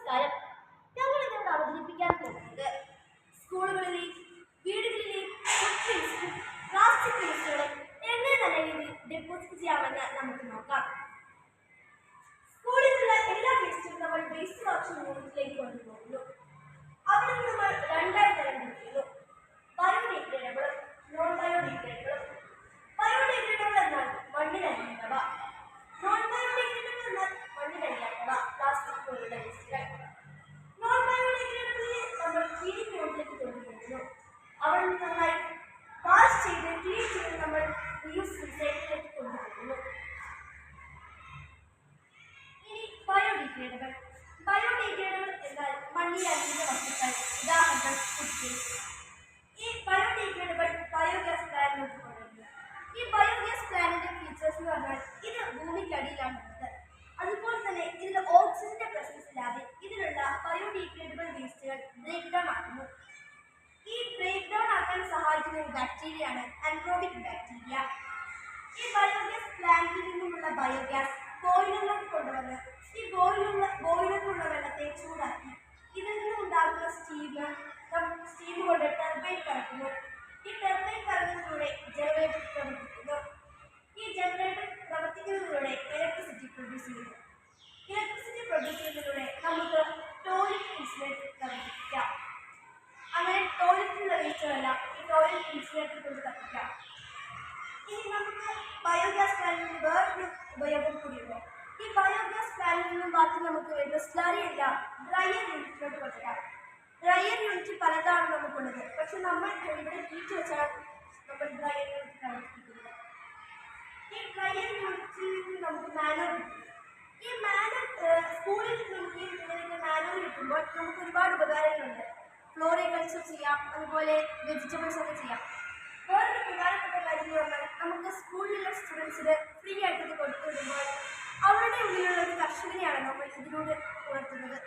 നമസ്കാരം. ഞങ്ങൾ ഇന്നിവിടെ അവതരിപ്പിക്കാൻ പോകുന്നത് സ്കൂളുകളിലെ വീടുകളിലെ പ്ലാസ്റ്റിക് വേസ്റ്റുകളെ എങ്ങനെ നല്ല രീതിയിൽ ഡെപ്പോസിറ്റ് ചെയ്യാമെന്ന് നമുക്ക് നോക്കാം. സ്കൂളിലുള്ള എല്ലാ വേസ്റ്റും നമ്മൾ വേസ്റ്റ് കളക്ഷൻ യൂണിറ്റിലേക്ക് കൊണ്ടുപോകുന്നു. അവിടെ നമ്മൾ രണ്ടായി തരംതിരിക്കുന്നു: ബയോഡിഗ്രേഡബിളും നോൺ ബയോഡിഗ്രേഡബിളും. ബയോഡിഗ്രേഡബിൾ എന്നാൽ മണ്ണിലലിയുന്നവ, നോൺ ബയോഡിഗ്രേഡബിൾ എന്നാൽ മണ്ണിലലിയാത്തവ, പ്ലാസ്റ്റിക് പോലുള്ള വേസ്റ്റുകൾ. നോൺ ബയോഡിഗ്രേഡബിളിനെ നമ്മൾ ക്ലീനിങ് യൂണിറ്റിലേക്ക് കൊണ്ടുപോകുന്നു. അവിടെ നിന്ന് നന്നായി വാഷ് ചെയ്ത് ക്ലീൻ ചെയ്ത് നമ്മൾ റീയൂസ് റീസൈക്കിളിലേക്ക് കൊണ്ടുപോകുന്നു. ഇനി ബയോഡിഗ്രേഡബിൾ. ബയോഡിഗ്രേഡബിൾ എന്നാൽ മണ്ണിലലിയുന്ന വസ്തുക്കൾ, ഉദാഹരണം കുടിക്കേസ്. ഈ ബയോഡിഗ്രേഡബിൾ ബയോഗ്യാസ് പ്ലാന്റിലേക്ക് കൊണ്ടുവരുന്നു. ഈ ബയോഗ്യാസ് പ്ലാന്റിന്റെ ഫീച്ചേഴ്സ് എന്ന് പറഞ്ഞാൽ ഇത് ഭൂമിക്കടിയിലാണ് ഉള്ളത്. അതുപോലെ തന്നെ ഇതിൽ ഓക്സിജന്റെ പ്രസൻസ് ഇല്ലാതെ ഇതിലുള്ള ബയോഡിഗ്രേഡബിൾ വേസ്റ്റുകൾ ബ്രേക്ക് ഡൗൺ ആക്കുന്നു. ഈ ബ്രേക്ക് ഡൗൺ ആക്കാൻ സഹായിക്കുന്ന ഒരു ബാക്ടീരിയയാണ് അനറോബിക് ബാക്ടീരിയ. ഈ ബയോഗ്യാസ് പ്ലാന്റിൽ നിന്നുമുള്ള ബയോഗ്യാസ് ബോയിലറിലേക്ക് കൊണ്ടുവന്ന് ഈ ബോയിലറിലുള്ള വെള്ളത്തെ ചൂടാക്കി ഇതിൽ നിന്നും ഉണ്ടാകുന്ന സ്റ്റീം കൊണ്ട് ടർബൈൻ കറക്കുന്നു. ഈ ടർബൈൻ കറങ്ങുന്നതിലൂടെ ജനറേറ്റർ പ്രവർത്തിക്കുന്നു. ഈ ജനറേറ്റർ പ്രവർത്തിക്കുന്നതിലൂടെ ഇലക്ട്രിസിറ്റി പ്രൊഡ്യൂസ് ചെയ്യുന്നു. ഇലക്ട്രിസിറ്റി പ്രൊഡ്യൂസ് ചെയ്യുന്നതിലൂടെ നമുക്ക് ടോയ്ലറ്റ് ഇൻസുലേറ്റർ പ്രവർത്തിപ്പിക്കാം. അങ്ങനെ ടോയ്ലറ്റിലുള്ള വേസ്റ്റുകളെല്ലാം ഈ ടോയ്ലറ്റ് ഇൻസുലേറ്റർ കൊണ്ട് കത്തിക്കാം. ഇനി നമുക്ക് ബയോഗ്യാസ് പ്ലാന്റിൽ നിന്ന് വേറൊരു ഉപയോഗം കൂടിയുണ്ട്. ഈ ബയോഗ്യാസ് പ്ലാന്റിൽ നിന്നും ബാക്കി നമുക്ക് വരുന്ന സ്ലറി എല്ലാം ഡ്രയർ യൂണിറ്റിലോട്ട് കൊടുക്കാം. ഡ്രയർ യൂണിറ്റ് പലതാണ് നമുക്കുള്ളത്, പക്ഷെ നമ്മൾ ഇവിടെ ഹീറ്റ് വെച്ചാണ് നമ്മൾ ഡ്രയർ യൂണിറ്റ് പ്രവർത്തിപ്പിക്കുന്നത്. ഈ ഡ്രയർ യൂണിറ്റിൽ നിന്ന് നമുക്ക് മാനുവൽ കിട്ടും. ഈ മാനുവൽ സ്കൂളിൽ നമുക്ക് ഇങ്ങനെയൊക്കെ മാനുവൽ കിട്ടുമ്പോൾ നമുക്ക് ഒരുപാട് ഉപകാരങ്ങളുണ്ട്. ഫ്ലോറികൾച്ചർ ചെയ്യാം, അതുപോലെ വെജിറ്റബിൾസ് ഒക്കെ ചെയ്യാം. വേറൊരു പ്രധാനപ്പെട്ട കാര്യം എന്ന് പറഞ്ഞാൽ നമുക്ക് സ്കൂളിലുള്ള സ്റ്റുഡൻസിന് ഫ്രീ ആയിട്ട് ഇത് കൊടുത്തു വിടുമ്പോൾ അവരുടെ ഉള്ളിലുള്ള ഒരു കർഷകനെയാണ് നമ്മൾ ഇതിലൂടെ ഉണർത്തുന്നത്.